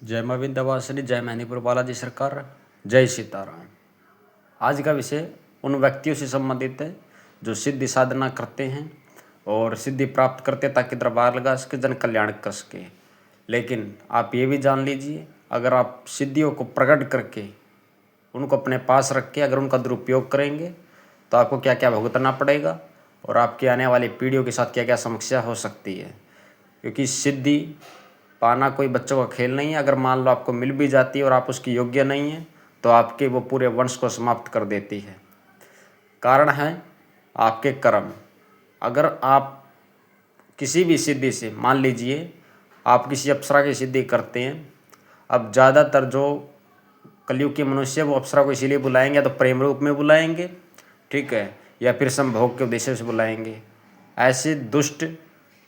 जय मां विंध्यवासिनी, जय मणिपुर बालाजी सरकार, जय सीताराम। आज का विषय उन व्यक्तियों से संबंधित है जो सिद्धि साधना करते हैं और सिद्धि प्राप्त करते हैं ताकि दरबार लगा सके, जन कल्याण कर सके। लेकिन आप ये भी जान लीजिए, अगर आप सिद्धियों को प्रकट करके उनको अपने पास रख के अगर उनका दुरुपयोग करेंगे तो आपको क्या क्या भुगतना पड़ेगा और आपकी आने वाली पीढ़ियों के साथ क्या क्या समस्या हो सकती है। क्योंकि सिद्धि पाना कोई बच्चों का खेल नहीं है। अगर मान लो आपको मिल भी जाती है और आप उसकी योग्य नहीं हैं तो आपके वो पूरे वंश को समाप्त कर देती है। कारण है आपके कर्म। अगर आप किसी भी सिद्धि से, मान लीजिए आप किसी अप्सरा की सिद्धि करते हैं, अब ज़्यादातर जो कलयुग के मनुष्य वो अप्सरा को इसीलिए बुलाएंगे, या तो प्रेम रूप में बुलाएंगे, ठीक है, या फिर संभोग के उद्देश्य से बुलाएंगे। ऐसे दुष्ट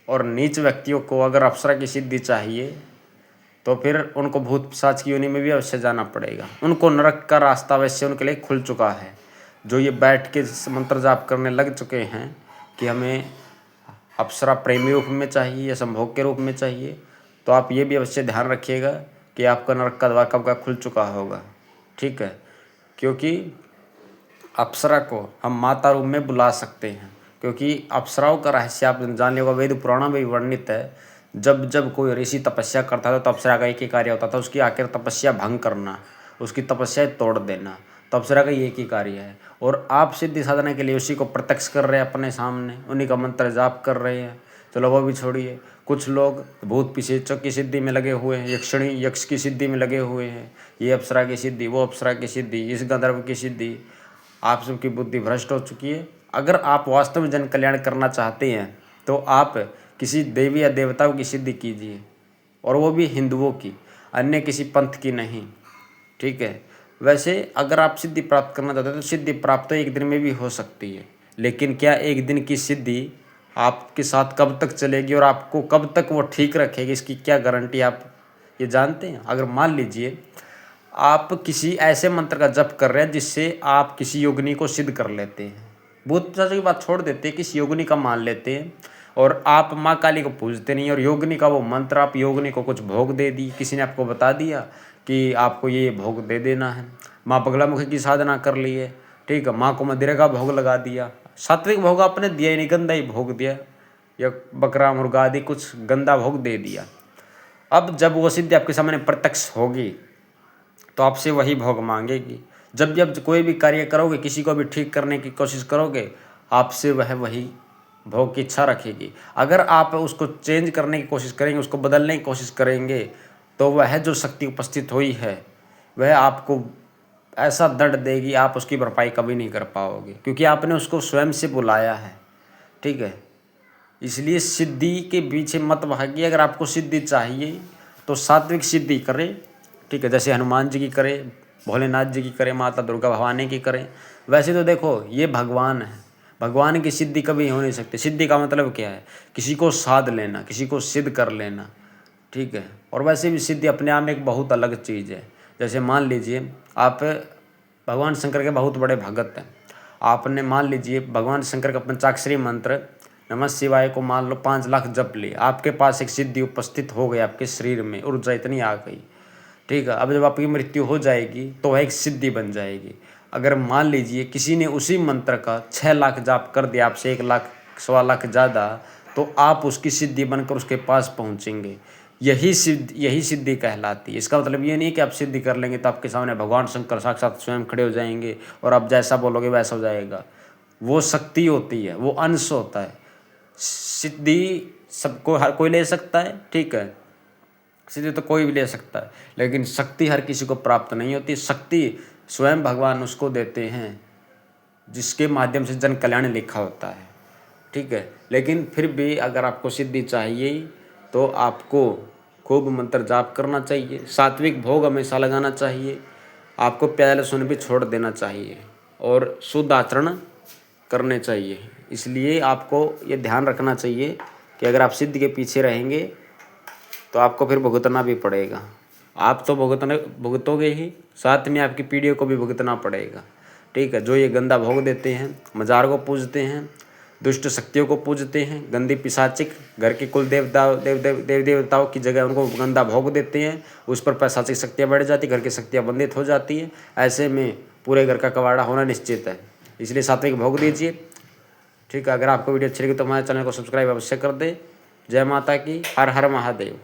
और नीच व्यक्तियों को अगर अप्सरा की सिद्धि चाहिए तो फिर उनको भूत पिशाच की योनि में भी अवश्य जाना पड़ेगा। उनको नरक का रास्ता वैसे उनके लिए खुल चुका है। जो ये बैठ के मंत्र जाप करने लग चुके हैं कि हमें अप्सरा प्रेमी रूप में चाहिए या संभोग के रूप में चाहिए, तो आप ये भी अवश्य ध्यान रखिएगा कि आपका नरक का द्वार कब का खुल चुका होगा, ठीक है। क्योंकि अप्सरा को हम माता रूप में बुला सकते हैं, क्योंकि अप्सराओं का रहस्य आप जान लिया होगा, वेद पुराणों में भी वर्णित है। जब जब कोई ऋषि तपस्या करता था तो अप्सरा का एक ही कार्य होता था, उसकी आखिर तपस्या भंग करना, उसकी तपस्या तोड़ देना। तो अप्सरा का एक ही कार्य है और आप सिद्धि साधना के लिए उसी को प्रत्यक्ष कर रहे हैं अपने सामने, उन्हीं का मंत्र जाप कर रहे हैं। चलो वो भी छोड़िए, कुछ लोग भूत पिशाचों की सिद्धि में लगे हुए हैं, यक्षिणी यक्ष की सिद्धि में लगे हुए हैं, ये अप्सरा की सिद्धि, वो अप्सरा की सिद्धि, इस गंधर्व की सिद्धि। आप सबकी बुद्धि भ्रष्ट हो चुकी है। अगर आप वास्तव में जन कल्याण करना चाहते हैं तो आप किसी देवी या देवताओं की सिद्धि कीजिए, और वो भी हिंदुओं की, अन्य किसी पंथ की नहीं, ठीक है। वैसे अगर आप सिद्धि प्राप्त करना चाहते हैं तो सिद्धि प्राप्त तो एक दिन में भी हो सकती है, लेकिन क्या एक दिन की सिद्धि आपके साथ कब तक चलेगी और आपको कब तक वो ठीक रखेगी, इसकी क्या गारंटी आप ये जानते हैं। अगर मान लीजिए आप किसी ऐसे मंत्र का जप कर रहे हैं जिससे आप किसी योगिनी को सिद्ध कर लेते हैं, भूत पिशाचों की बात छोड़ देते हैं, किसी योगिनी का मान लेते हैं, और आप माँ काली को पूजते नहीं, और योगिनी का वो मंत्र आप योगिनी को कुछ भोग दे दी, किसी ने आपको बता दिया कि आपको ये भोग दे देना है, माँ बगलामुखी की साधना कर ली है, ठीक है, माँ को मदिरा का भोग लगा दिया, सात्विक भोग आपने दिया ही नहीं, गंदा ही भोग दिया, या बकरा मुर्गा आदि कुछ गंदा भोग दे दिया। अब जब वो सिद्धि आपके सामने प्रत्यक्ष होगी तो आपसे वही भोग मांगेगी। जब जब कोई भी कार्य करोगे, किसी को भी ठीक करने की कोशिश करोगे, आपसे वह वही भोग की इच्छा रखेगी। अगर आप उसको चेंज करने की कोशिश करेंगे, उसको बदलने की कोशिश करेंगे, तो वह जो शक्ति उपस्थित हुई है वह आपको ऐसा दंड देगी, आप उसकी भरपाई कभी नहीं कर पाओगे, क्योंकि आपने उसको स्वयं से बुलाया है, ठीक है। इसलिए सिद्धि के पीछे मत भागिए। अगर आपको सिद्धि चाहिए तो सात्विक सिद्धि करें, ठीक है, जैसे हनुमान जी की करें, भोलेनाथ जी की करें, माता दुर्गा भवानी की करें। वैसे तो देखो ये भगवान है, भगवान की सिद्धि कभी हो नहीं सकती। सिद्धि का मतलब क्या है, किसी को साध लेना, किसी को सिद्ध कर लेना, ठीक है। और वैसे भी सिद्धि अपने आप में एक बहुत अलग चीज़ है। जैसे मान लीजिए आप भगवान शंकर के बहुत बड़े भगत हैं, आपने मान लीजिए भगवान शंकर का पंचाक्षरी मंत्र नमः शिवाय को मान लो 5 लाख जप लिए, आपके पास एक सिद्धि उपस्थित हो गई, आपके शरीर में ऊर्जा इतनी आ गई, ठीक है। अब जब आपकी मृत्यु हो जाएगी तो वह एक सिद्धि बन जाएगी। अगर मान लीजिए किसी ने उसी मंत्र का 6 लाख जाप कर दिया आपसे 1 लाख 1.25 लाख ज़्यादा, तो आप उसकी सिद्धि बनकर उसके पास पहुँचेंगे। यही सिद्धि कहलाती है। इसका मतलब ये नहीं कि आप सिद्धि कर लेंगे तो आपके सामने भगवान शंकर साक्षात स्वयं खड़े हो जाएंगे और आप जैसा बोलोगे वैसा हो जाएगा। वो शक्ति होती है, वो अंश होता है। सिद्धि सबको हर कोई ले सकता है, ठीक है, सिद्धि तो कोई भी ले सकता है, लेकिन शक्ति हर किसी को प्राप्त नहीं होती। शक्ति स्वयं भगवान उसको देते हैं जिसके माध्यम से जन कल्याण लिखा होता है, ठीक है। लेकिन फिर भी अगर आपको सिद्धि चाहिए तो आपको खूब मंत्र जाप करना चाहिए, सात्विक भोग हमेशा लगाना चाहिए, आपको प्याज लहसुन भी छोड़ देना चाहिए और शुद्ध आचरण करने चाहिए। इसलिए आपको ये ध्यान रखना चाहिए कि अगर आप सिद्धि के पीछे रहेंगे तो आपको फिर भुगतना भी पड़ेगा। आप तो भुगतोगे ही, साथ में आपकी पीढ़ियों को भी भुगतना पड़ेगा, ठीक है। जो ये गंदा भोग देते हैं, मज़ार को पूजते हैं, दुष्ट शक्तियों को पूजते हैं, गंदी पिशाचिक घर के कुल देवताओं की जगह उनको गंदा भोग देते हैं, उस पर पैशाचिक शक्तियाँ बढ़ जाती, घर की शक्तियाँ बंधित हो जाती हैं। ऐसे में पूरे घर का कबाड़ा होना निश्चित है, इसलिए सात्विक भोग दीजिए। ठीक है, अगर आपको वीडियो अच्छी लगी तो हमारे चैनल को सब्सक्राइब अवश्य कर दें। जय माता की, हर हर महादेव।